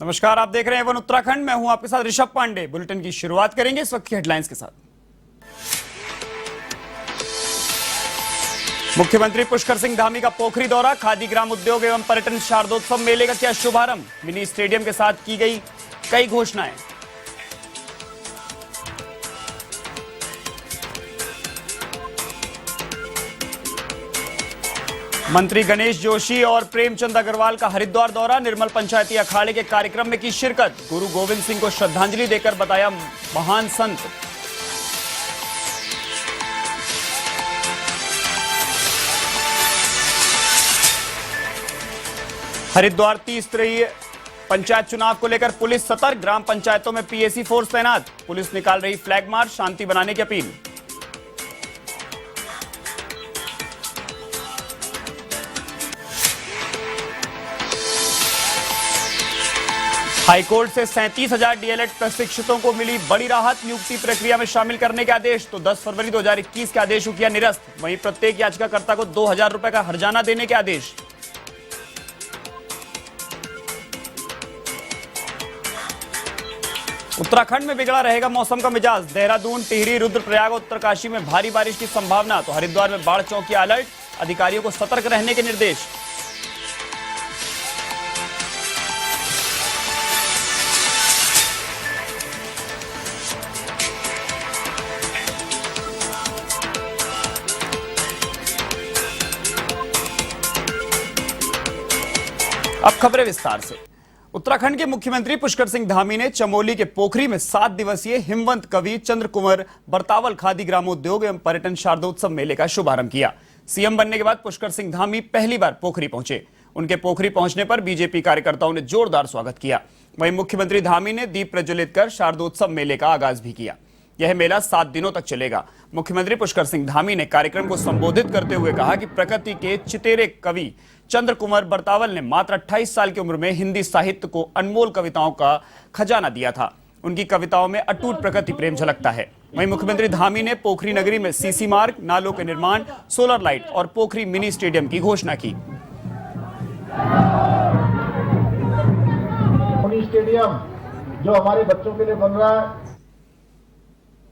नमस्कार, आप देख रहे हैं वन उत्तराखंड। मैं हूं आपके साथ ऋषभ पांडे। बुलेटिन की शुरुआत करेंगे इस वक्त की हेडलाइंस के साथ। मुख्यमंत्री पुष्कर सिंह धामी का पोखरी दौरा, खादी ग्राम उद्योग एवं पर्यटन शारदोत्सव मेले का किया शुभारंभ। मिनी स्टेडियम के साथ की गई कई घोषणाएं। मंत्री गणेश जोशी और प्रेमचंद अग्रवाल का हरिद्वार दौरा, निर्मल पंचायती अखाड़े के कार्यक्रम में की शिरकत। गुरु गोविंद सिंह को श्रद्धांजलि देकर बताया महान संत। हरिद्वार 30 स्तरीय पंचायत चुनाव को लेकर पुलिस सतर्क, ग्राम पंचायतों में पीएसी फोर्स तैनात। पुलिस निकाल रही फ्लैग मार्च, शांति बनाने की अपील। हाईकोर्ट से 37,000 डीएलएड प्रशिक्षितों को मिली बड़ी राहत, नियुक्ति प्रक्रिया में शामिल करने के आदेश। तो 10 फरवरी 2021 के आदेश को किया निरस्त। वहीं प्रत्येक याचिकाकर्ता को 2,000 रुपए का हर्जाना देने के आदेश। उत्तराखंड में बिगड़ा रहेगा मौसम का मिजाज। देहरादून, टिहरी, रुद्रप्रयाग, उत्तरकाशी में भारी बारिश की संभावना। तो हरिद्वार में बाढ़ चौकी अलर्ट, अधिकारियों को सतर्क रहने के निर्देश। अब खबरें विस्तार से। उत्तराखंड के मुख्यमंत्री पुष्कर सिंह धामी ने चमोली के पोखरी में 7 दिवसीय हिमवंत कवि चंद्र कुंवर बरतावल खादी ग्रामोद्योग एवं पर्यटन शारदोत्सव मेले का शुभारंभ किया। सीएम बनने के बाद पुष्कर सिंह धामी पहली बार पोखरी पहुंचे। उनके पोखरी पहुंचने पर बीजेपी कार्यकर्ताओं ने जोरदार स्वागत किया। वहीं मुख्यमंत्री धामी ने दीप प्रज्वलित कर शारदोत्सव मेले का आगाज भी किया। यह मेला 7 दिनों तक चलेगा। मुख्यमंत्री पुष्कर सिंह धामी ने कार्यक्रम को संबोधित करते हुए कहा कि प्रकृति के चितेरे कवि चंद्र कुंवर बरतावल ने मात्र 28 साल की उम्र में हिंदी साहित्य को अनमोल कविताओं का खजाना दिया था। उनकी कविताओं में अटूट प्रकृति प्रेम झलकता है। वहीं मुख्यमंत्री धामी ने पोखरी नगरी में सीसी मार्ग, नालों के निर्माण, सोलर लाइट और पोखरी मिनी स्टेडियम की घोषणा की। मिनी स्टेडियम जो हमारे बच्चों के लिए बन रहा है,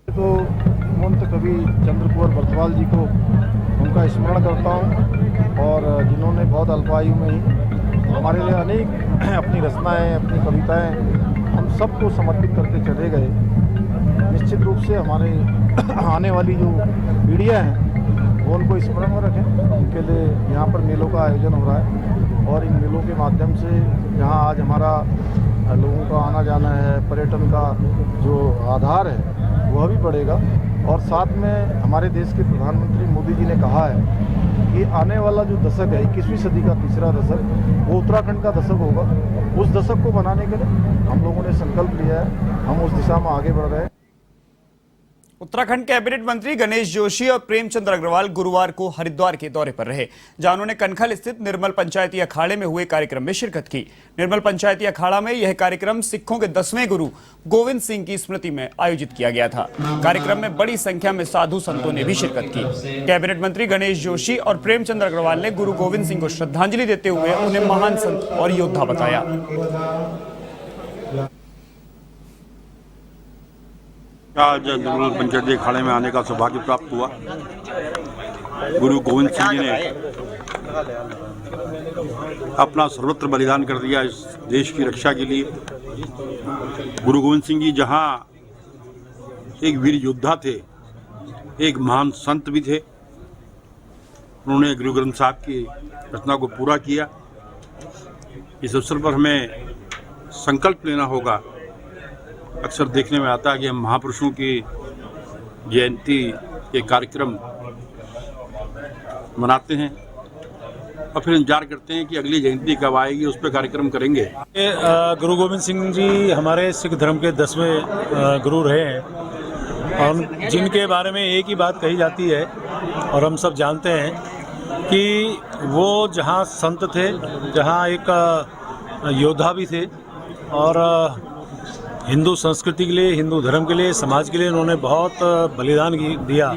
तो हिमवंत कवि चंद्र कुंवर बरतावल जी को उनका स्मरण करता हूँ, और जिन्होंने बहुत अल्पायु में ही हमारे लिए अनेक अपनी रचनाएं, अपनी कविताएं हम सबको समर्पित करके चले गए। निश्चित रूप से हमारे आने वाली जो पीढ़ियाँ हैं वो उनको स्मरण में रखें। उनके लिए यहाँ पर मेलों का आयोजन हो रहा है, और इन मेलों के माध्यम से जहाँ आज हमारा लोगों का आना जाना है, पर्यटन का जो आधार है वह भी बढ़ेगा। और साथ में हमारे देश के प्रधानमंत्री मोदी जी ने कहा है कि आने वाला जो दशक है, 21वीं सदी का तीसरा दशक, वो उत्तराखंड का दशक होगा। उस दशक को बनाने के लिए हम लोगों ने संकल्प लिया है, हम उस दिशा में आगे बढ़ रहे हैं। उत्तराखंड कैबिनेट मंत्री गणेश जोशी और प्रेमचंद अग्रवाल गुरुवार को हरिद्वार के दौरे पर रहे, जहां उन्होंने कनखल स्थित निर्मल पंचायती अखाड़े में हुए कार्यक्रम में शिरकत की। निर्मल पंचायती अखाड़ा में यह कार्यक्रम सिखों के 10वें गुरु गोविंद सिंह की स्मृति में आयोजित किया गया था। कार्यक्रम में बड़ी संख्या में साधु संतों ने भी शिरकत की। कैबिनेट मंत्री गणेश जोशी और प्रेमचंद अग्रवाल ने गुरु गोविंद सिंह को श्रद्धांजलि देते हुए उन्हें महान संत और योद्धा बताया। आज निर्मल पंचायती अखाड़े में आने का सौभाग्य प्राप्त हुआ। गुरु गोविंद सिंह जी ने अपना सर्वत्र बलिदान कर दिया इस देश की रक्षा के लिए। गुरु गोविंद सिंह जी जहां एक वीर योद्धा थे, एक महान संत भी थे। उन्होंने गुरु ग्रंथ साहब की रचना को पूरा किया। इस अवसर पर हमें संकल्प लेना होगा। अक्सर देखने में आता है कि हम महापुरुषों की जयंती के कार्यक्रम मनाते हैं और फिर इंतजार करते हैं कि अगली जयंती कब आएगी, उस पर कार्यक्रम करेंगे। गुरु गोविंद सिंह जी हमारे सिख धर्म के 10वें गुरु रहे हैं, और जिनके बारे में एक ही बात कही जाती है और हम सब जानते हैं कि वो जहाँ संत थे, जहाँ एक योद्धा भी थे, और हिंदू संस्कृति के लिए, हिंदू धर्म के लिए, समाज के लिए उन्होंने बहुत बलिदान दिया।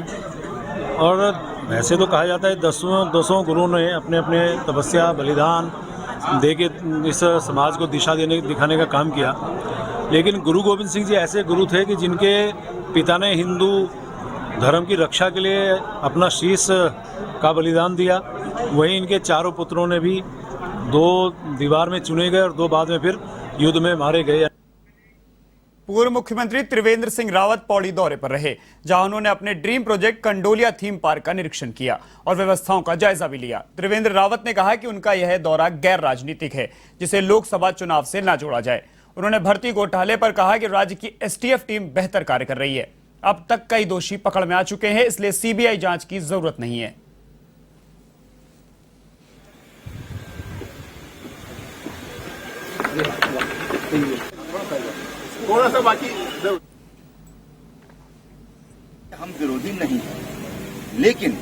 और वैसे तो कहा जाता है 10 गुरुओं ने अपने अपने तपस्या, बलिदान दे के इस समाज को दिशा दिखाने का काम किया। लेकिन गुरु गोविंद सिंह जी ऐसे गुरु थे कि जिनके पिता ने हिंदू धर्म की रक्षा के लिए अपना शीश का बलिदान दिया। वहीं इनके चारों पुत्रों ने भी 2 दीवार में चुने गए और 2 बाद में फिर युद्ध में मारे गए। पूर्व मुख्यमंत्री त्रिवेंद्र सिंह रावत पौड़ी दौरे पर रहे, जहां उन्होंने अपने dream project Kandolia theme park का निरीक्षण किया और व्यवस्थाओं का जायजा भी लिया। त्रिवेंद्र रावत ने कहा कि उनका यह दौरा गैर राजनीतिक है, जिसे लोकसभा चुनाव से न जोड़ा जाए। उन्होंने भर्ती घोटाले पर कहा कि राज्य की एसटीएफ टीम बेहतर कार्य कर रही है। अब तक कई दोषी पकड़ में आ चुके हैं, इसलिए सीबीआई जांच की जरूरत नहीं है। थोड़ा सा बाकी, हम विरोधी नहीं है, लेकिन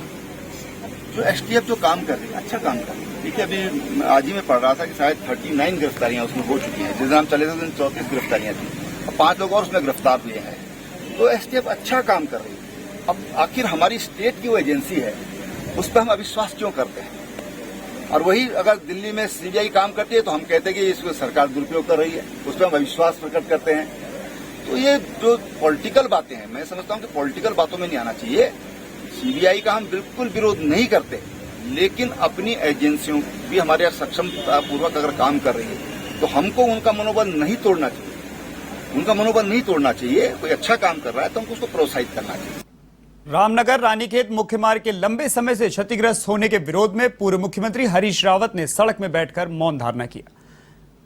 जो एसटीएफ जो काम कर रही है अच्छा काम कर रही है। देखिए अभी आज ही मैं पढ़ रहा था कि शायद 39 गिरफ्तारियां उसमें हो चुकी हैं। जिस दिन हम चले थे उस दिन 34 गिरफ्तारियां थी और 5 लोग और उसमें गिरफ्तार हुए हैं। तो एसटीएफ अच्छा काम कर रही है। अब आखिर हमारी स्टेट की वो एजेंसी है, उस पर हम अविश्वास क्यों करते हैं? और वही अगर दिल्ली में सीबीआई काम करती है तो हम कहते हैं कि इसको सरकार दुरुपयोग कर रही है, उस पर हम अविश्वास प्रकट करते हैं। तो ये जो पॉलिटिकल बातें हैं, मैं समझता हूं कि पॉलिटिकल बातों में नहीं आना चाहिए। सीबीआई का हम बिल्कुल विरोध नहीं करते, लेकिन अपनी एजेंसियों भी हमारे यहाँ सक्षम पूर्वक अगर काम कर रही है तो हमको उनका मनोबल नहीं तोड़ना चाहिए। उनका मनोबल नहीं तोड़ना चाहिए। कोई अच्छा काम कर रहा है तो हमको उसको प्रोत्साहित करना चाहिए। रामनगर रानीखेत मुख्य मार्ग के लंबे समय से क्षतिग्रस्त होने के विरोध में पूर्व मुख्यमंत्री हरीश रावत ने सड़क में बैठकर मौन धारणा किया।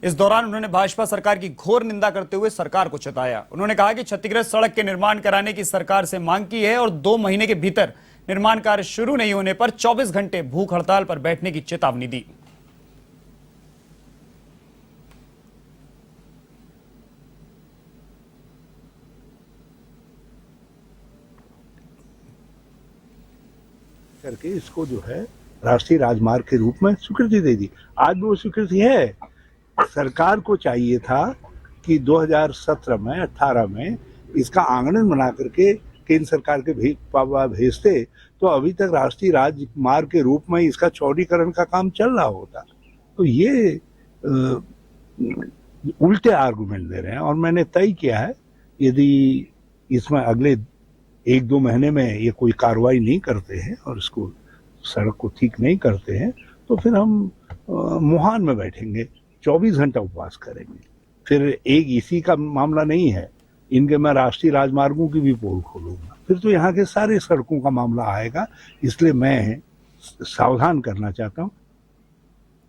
इस दौरान उन्होंने भाजपा सरकार की घोर निंदा करते हुए सरकार को चेताया। उन्होंने कहा कि क्षतिग्रस्त सड़क के निर्माण कराने की सरकार से मांग की है और 2 महीने के भीतर निर्माण कार्य शुरू नहीं होने पर 24 घंटे भूख हड़ताल पर बैठने की चेतावनी दी। करके इसको जो है राष्ट्रीय राजमार्ग के रूप में स्वीकृति दे दी। आज भी वो स्वीकृति है। सरकार को चाहिए था कि 2017 में 18 में इसका आंगन बना करके केंद्र सरकार के भेजते तो अभी तक राष्ट्रीय राजमार्ग के रूप में इसका चौड़ीकरण का काम चल रहा होता। तो ये उल्टे आर्गुमेंट दे रहे हैं और मैंने तय किया है यदि इसमें अगले 1-2 महीने में ये कोई कार्रवाई नहीं करते हैं और इसको सड़क को ठीक नहीं करते हैं तो फिर हम मुहान में बैठेंगे, 24 घंटा उपवास करेंगे। फिर एक इसी का मामला नहीं है, इनके मैं राष्ट्रीय राजमार्गों की भी पोल खोलूंगा, फिर तो यहाँ के सारे सड़कों का मामला आएगा। इसलिए मैं सावधान करना चाहता हूँ।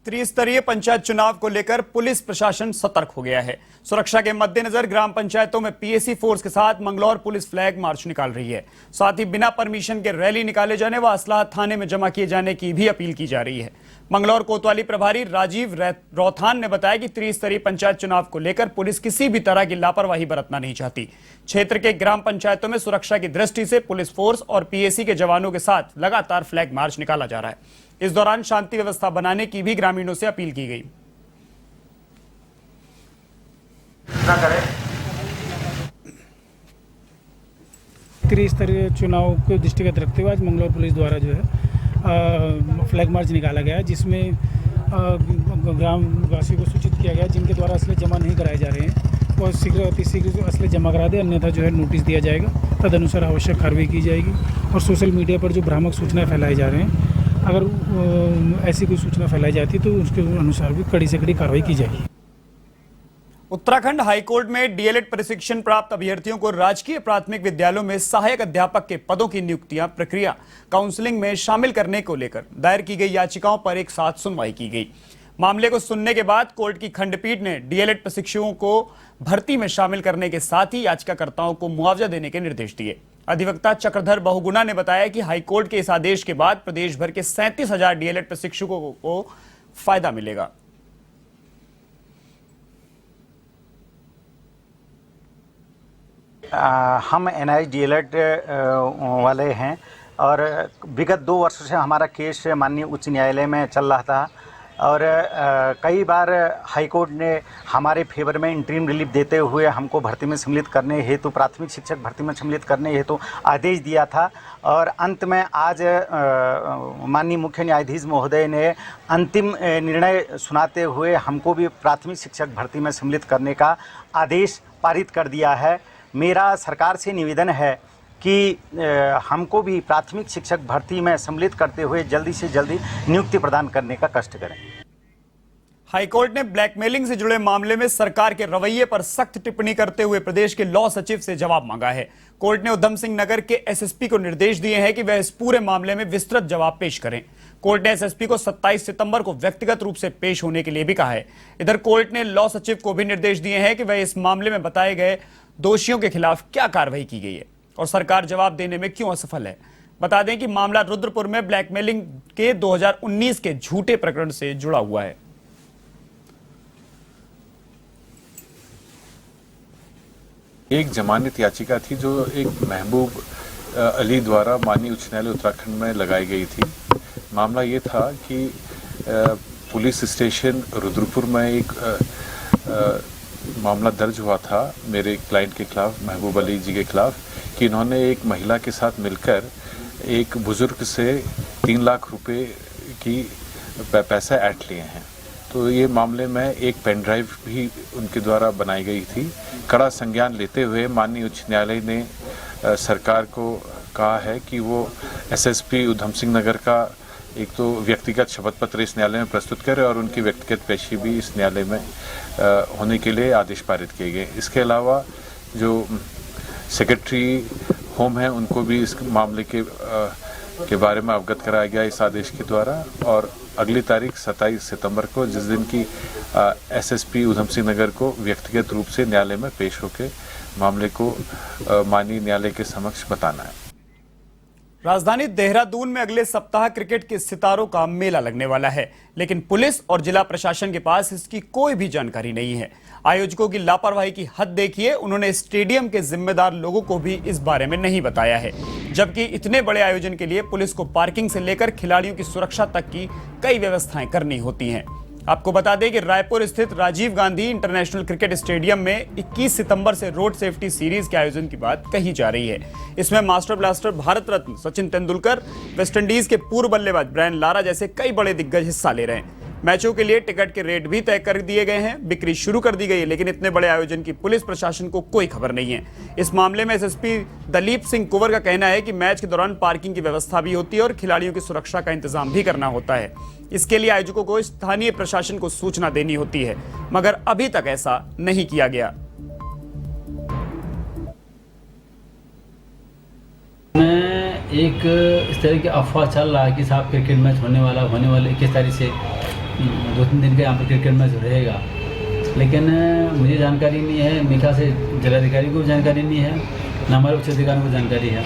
त्रिस्तरीय पंचायत चुनाव को लेकर पुलिस प्रशासन सतर्क हो गया है। सुरक्षा के मद्देनजर ग्राम पंचायतों में पीएसी फोर्स के साथ मंगलौर पुलिस फ्लैग मार्च निकाल रही है। साथ ही बिना परमिशन के रैली निकाले जाने व असलाह थाने में जमा किए जाने की भी अपील की जा रही है। मंगलौर कोतवाली प्रभारी राजीव रौथान ने बताया कि त्रिस्तरीय पंचायत चुनाव को लेकर पुलिस किसी भी तरह की लापरवाही बरतना नहीं चाहती। क्षेत्र के ग्राम पंचायतों में सुरक्षा की दृष्टि से पुलिस फोर्स और पीएसी के जवानों के साथ लगातार फ्लैग मार्च निकाला जा रहा है। इस दौरान शांति व्यवस्था बनाने की भी ग्रामीणों से अपील की गई। त्रिस्तरीय चुनाव को दृष्टिगत रखते हुए आज मंगलौर पुलिस द्वारा जो है फ्लैग मार्च निकाला गया, जिसमें ग्रामवासियों को सूचित किया गया जिनके द्वारा असले जमा नहीं कराए जा रहे हैं और शीघ्र असले जमा करा दे, अन्यथा जो है नोटिस दिया जाएगा। तदनुसार आवश्यक कार्रवाई की जाएगी। और सोशल मीडिया पर जो भ्रामक सूचनाएं फैलाई जा रहे हैं, अगर ऐसी कोई सूचना फैलाई जाती है तो उसके अनुसार भी कड़ी से कड़ी कार्रवाई की जाएगी। उत्तराखंड हाईकोर्ट में डीएलएड प्रशिक्षण प्राप्त अभ्यर्थियों को राजकीय प्राथमिक विद्यालयों में सहायक अध्यापक के पदों की नियुक्तियां प्रक्रिया काउंसलिंग में शामिल करने को लेकर दायर की गई याचिकाओं पर एक साथ सुनवाई की गई। मामले को सुनने के बाद कोर्ट की खंडपीठ ने डीएलएड प्रशिक्षुओं को भर्ती में शामिल करने के साथ ही याचिकाकर्ताओं को मुआवजा देने के निर्देश दिए। अधिवक्ता चक्रधर बहुगुणा ने बताया कि हाईकोर्ट के इस आदेश के बाद प्रदेश भर के 37,000 डीएलएड प्रशिक्षुओं को फायदा मिलेगा। हम एनआईएस डीएलएड वाले हैं और विगत 2 वर्षों से हमारा केस माननीय उच्च न्यायालय में चल रहा था और कई बार हाई कोर्ट ने हमारे फेवर में इंटरिम रिलीफ देते हुए हमको भर्ती में सम्मिलित करने हेतु, प्राथमिक शिक्षक भर्ती में सम्मिलित करने हेतु आदेश दिया था। और अंत में आज माननीय मुख्य न्यायाधीश महोदय ने अंतिम निर्णय सुनाते हुए हमको भी प्राथमिक शिक्षक भर्ती में सम्मिलित करने का आदेश पारित कर दिया है। मेरा सरकार से निवेदन है कि हमको भी प्राथमिक शिक्षक भर्ती में सम्मिलित करते हुए जल्दी से जल्दी नियुक्ति प्रदान करने का कष्ट करें। हाईकोर्ट ने ब्लैकमेलिंग से जुड़े मामले में सरकार के रवैये पर सख्त टिप्पणी करते हुए प्रदेश के लॉ सचिव से जवाब मांगा है। कोर्ट ने उधम सिंह नगर के एसएसपी को निर्देश दिए हैं कि वह इस पूरे मामले में विस्तृत जवाब पेश करें। कोर्ट ने एसएसपी को 27 सितंबर को व्यक्तिगत रूप से पेश होने के लिए भी कहा है। इधर कोर्ट ने लॉ सचिव को भी निर्देश दिए हैं कि वह इस मामले में बताए गए दोषियों के खिलाफ क्या कार्रवाई की गई है और सरकार जवाब देने में क्यों असफल है। बता दें कि मामला रुद्रपुर में ब्लैकमेलिंग के 2019 के झूठे प्रकरण से जुड़ा हुआ है। एक जमानत याचिका थी जो एक महबूब अली द्वारा माननीय उच्च न्यायालय उत्तराखंड में लगाई गई थी। मामला ये था कि पुलिस स्टेशन रुद्रपुर में एक मामला दर्ज हुआ था मेरे क्लाइंट के खिलाफ, महबूब अली जी के खिलाफ, कि इन्होंने एक महिला के साथ मिलकर एक बुजुर्ग से 3 लाख रुपए की पैसा ऐंठ लिए हैं। तो ये मामले में एक पेन ड्राइव भी उनके द्वारा बनाई गई थी। कड़ा संज्ञान लेते हुए माननीय उच्च न्यायालय ने सरकार को कहा है कि वो एसएसपी उधम सिंह नगर का एक तो व्यक्तिगत शपथ पत्र इस न्यायालय में प्रस्तुत करे और उनकी व्यक्तिगत पेशी भी इस न्यायालय में होने के लिए आदेश पारित किए गए। इसके अलावा जो सेक्रेटरी होम है उनको भी इस मामले के बारे में अवगत कराया गया इस आदेश के द्वारा। और अगली तारीख 27 सितंबर को, जिस दिन की एसएसपी उधम सिंह नगर को व्यक्तिगत रूप से न्यायालय में पेश होकर मामले को माननीय न्यायालय के समक्ष बताना है। राजधानी देहरादून में अगले सप्ताह क्रिकेट के सितारों का मेला लगने वाला है, लेकिन पुलिस और जिला प्रशासन के पास इसकी कोई भी जानकारी नहीं है। आयोजकों की लापरवाही की हद देखिए, उन्होंने स्टेडियम के जिम्मेदार लोगों को भी इस बारे में नहीं बताया है, जबकि इतने बड़े आयोजन के लिए पुलिस को पार्किंग से लेकर खिलाड़ियों की सुरक्षा तक की कई व्यवस्थाएं करनी होती हैं। आपको बता दें कि रायपुर स्थित Rajiv Gandhi international cricket stadium में 21 सितंबर से रोड सेफ्टी सीरीज के आयोजन की बात कही जा रही है। इसमें master blaster Bharat Ratna Sachin Tendulkar, West Indies के पूर्व बल्लेबाज ब्रायन लारा जैसे कई बड़े दिग्गज हिस्सा ले रहे हैं। मैचों के लिए टिकट के रेट भी तय कर दिए गए हैं, बिक्री शुरू कर दी गई है, लेकिन इतने बड़े आयोजन की पुलिस प्रशासन को कोई खबर नहीं है। इस मामले में एसएसपी दलीप सिंह कुंवर का कहना है कि मैच के दौरान पार्किंग की व्यवस्था भी होती है और खिलाड़ियों की सुरक्षा का इंतजाम भी करना होता है। इसके लिए आयोजकों को स्थानीय प्रशासन को सूचना देनी होती है, मगर अभी तक ऐसा नहीं किया गया। एक इस तरह की अफवाह चल रहा है कि साहब क्रिकेट मैच होने वाले 21 तारीख से 2-3 दिन का यहाँ पर क्रिकेट मैच रहेगा, लेकिन मुझे जानकारी नहीं है, मीठा से जिलाधिकारी को जानकारी नहीं है, न हमारे उच्च अधिकारियों को जानकारी है।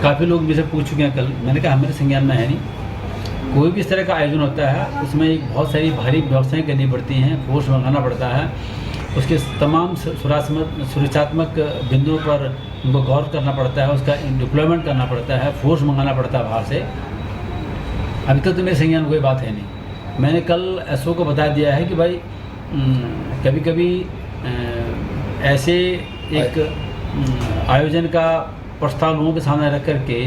काफ़ी लोग मुझसे पूछ चुके हैं कल, मैंने कहा हमारे संज्ञान में है नहीं। कोई भी इस तरह का आयोजन होता है उसमें एक बहुत सारी भारी व्यवस्थाएँ करनी पड़ती हैं, फोर्स मंगाना पड़ता है, उसके तमाम सुरक्षात्मक बिंदुओं पर उनको गौर करना पड़ता है, उसका डिप्लॉयमेंट करना पड़ता है, फोर्स मंगाना पड़ता है बाहर से। अभी तक तो मेरे संज्ञान कोई बात है नहीं। मैंने कल एसओ को बता दिया है कि भाई कभी कभी ऐसे एक आयोजन का प्रस्ताव लोगों के सामने रख करके।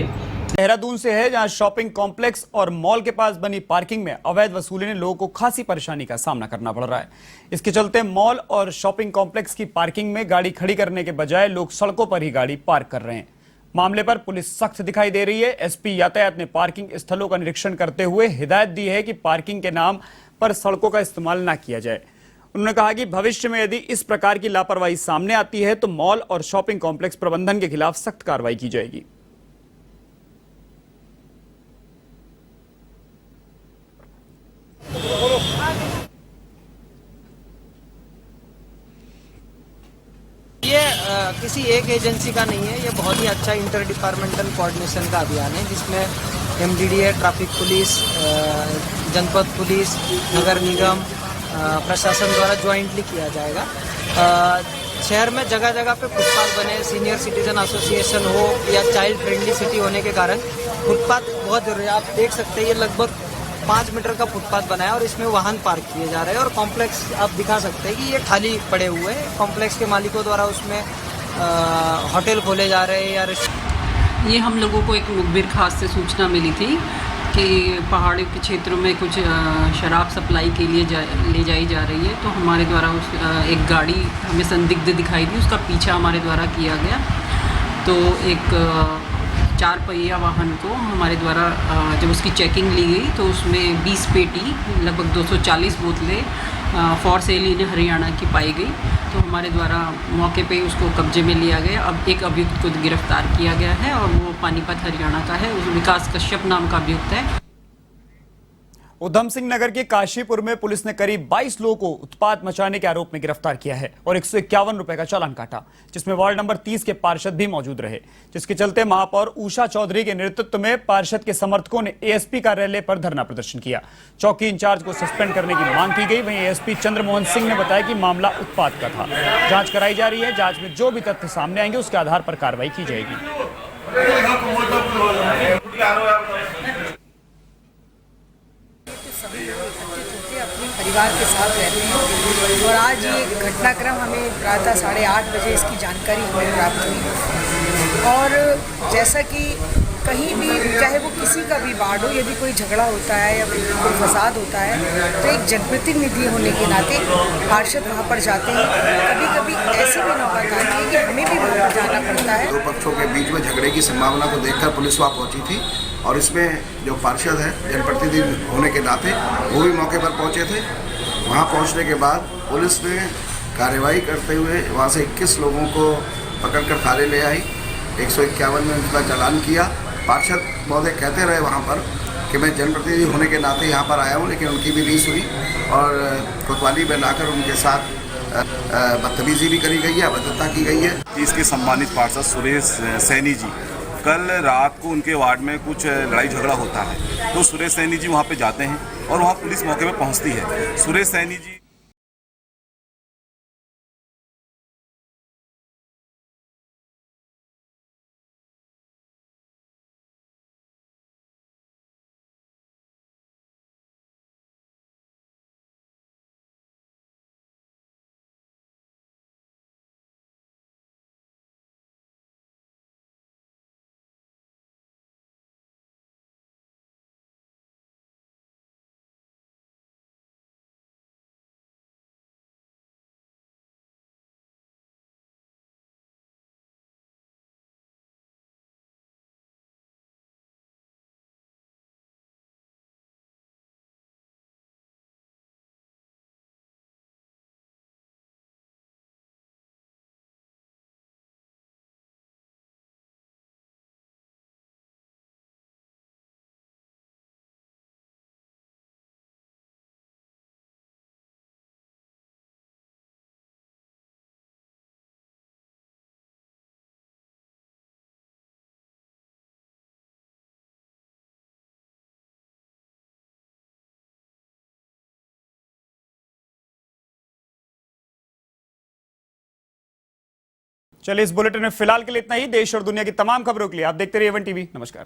देहरादून से है, जहां शॉपिंग कॉम्प्लेक्स और मॉल के पास बनी पार्किंग में अवैध वसूली ने लोगों को खासी परेशानी का सामना करना पड़ रहा है। इसके चलते मॉल और शॉपिंग कॉम्प्लेक्स की पार्किंग में गाड़ी खड़ी करने के बजाय लोग सड़कों पर ही गाड़ी पार्क कर रहे हैं। मामले पर पुलिस सख्त दिखाई दे रही है। एसपी यातायात ने पार्किंग स्थलों का निरीक्षण करते हुए हिदायत दी है कि पार्किंग के नाम पर सड़कों का इस्तेमाल न किया जाए। उन्होंने कहा कि भविष्य में यदि इस प्रकार की लापरवाही सामने आती है तो मॉल और शॉपिंग कॉम्प्लेक्स प्रबंधन के खिलाफ सख्त कार्रवाई की जाएगी। ये किसी एक एजेंसी का नहीं है, ये बहुत ही अच्छा इंटर डिपार्टमेंटल कोऑर्डिनेशन का अभियान है, जिसमें एमडीडीए, ट्रैफिक पुलिस, जनपद पुलिस, नगर निगम प्रशासन द्वारा ज्वाइंटली किया जाएगा। शहर में जगह जगह पे फुटपाथ बने, सीनियर सिटीजन एसोसिएशन हो या चाइल्ड फ्रेंडली सिटी होने के कारण फुटपाथ बहुत जरूरी है। आप देख सकते हैं ये लगभग 5 मीटर का फुटपाथ बनाया और इसमें वाहन पार्क किए जा रहे हैं और कॉम्प्लेक्स आप दिखा सकते हैं कि ये खाली पड़े हुए हैं। कॉम्प्लेक्स के मालिकों द्वारा उसमें होटल खोले जा रहे हैं या ये हम लोगों को एक मुखबिर खास से सूचना मिली थी कि पहाड़ी के क्षेत्रों में कुछ शराब सप्लाई के लिए ले जाई जा रही है। तो हमारे द्वारा एक गाड़ी हमें संदिग्ध दिखाई दी, उसका पीछा हमारे द्वारा किया गया। तो एक 4 पहिया वाहन को हमारे द्वारा जब उसकी चेकिंग ली गई तो उसमें 20 पेटी लगभग 240 बोतलें फॉर सेल इन हरियाणा की पाई गई। तो हमारे द्वारा मौके पे उसको कब्जे में लिया गया। अब एक अभियुक्त को गिरफ्तार किया गया है और वो पानीपत हरियाणा का है, उस विकास कश्यप नाम का अभियुक्त है। उधम सिंह नगर के काशीपुर में पुलिस ने करीब 22 लोगों को उत्पात मचाने के आरोप में गिरफ्तार किया है और 151 रुपए का चालान काटा, जिसमें वार्ड नंबर 30 के पार्षद भी मौजूद रहे, जिसके चलते महापौर उषा चौधरी के नेतृत्व में पार्षद के समर्थकों ने एएसपी कार्यालय पर धरना प्रदर्शन किया। चौकी इंचार्ज को सस्पेंड करने की मांग की गई। वहीं एएसपी चंद्रमोहन सिंह ने बताया कि मामला उत्पात का था, जांच कराई जा रही है। जांच में जो भी तथ्य सामने आएंगे उसके आधार पर कार्रवाई की जाएगी। सभी लोग एकत्रित होकर अपने परिवार के साथ रहते हैं और आज ये घटनाक्रम हमें प्रातः 8:30 बजे इसकी जानकारी हमें प्राप्त हुई। और जैसा कि कहीं भी चाहे वो किसी का भी वार्ड हो, यदि कोई झगड़ा होता है या कोई फसाद होता है तो एक जनप्रतिनिधि होने के नाते पार्षद वहाँ पर जाते हैं। कभी कभी ऐसी भी नौबत आती है कि हमें भी वहाँ पर जाना पड़ता है। दो पक्षों के बीच में झगड़े की संभावना को देखकर पुलिस वहाँ पहुँची थी और इसमें जो पार्षद है जनप्रतिनिधि होने के नाते वो भी मौके पर पहुँचे थे। वहाँ पहुँचने के बाद पुलिस ने कार्रवाई करते हुए वहाँ से 21 लोगों को पकड़कर थाने ले आई। 151 में उनका चालान किया। पार्षद महोदय कहते रहे वहाँ पर कि मैं जनप्रतिनिधि होने के नाते यहाँ पर आया हूँ, लेकिन उनकी भी नहीं सुनी और कोतवाली में लाकर उनके साथ बदतमीजी भी करी गई है, अभद्रता की गई है। इसके सम्मानित पार्षद सुरेश सैनी जी, कल रात को उनके वार्ड में कुछ लड़ाई झगड़ा होता है तो सुरेश सैनी जी वहाँ पे जाते हैं और वहाँ पुलिस मौके पे पहुँचती है। सुरेश सैनी जी चलिए, इस बुलेटिन में फिलहाल के लिए इतना ही। देश और दुनिया की तमाम खबरों के लिए आप देखते रहिए वन टीवी। नमस्कार।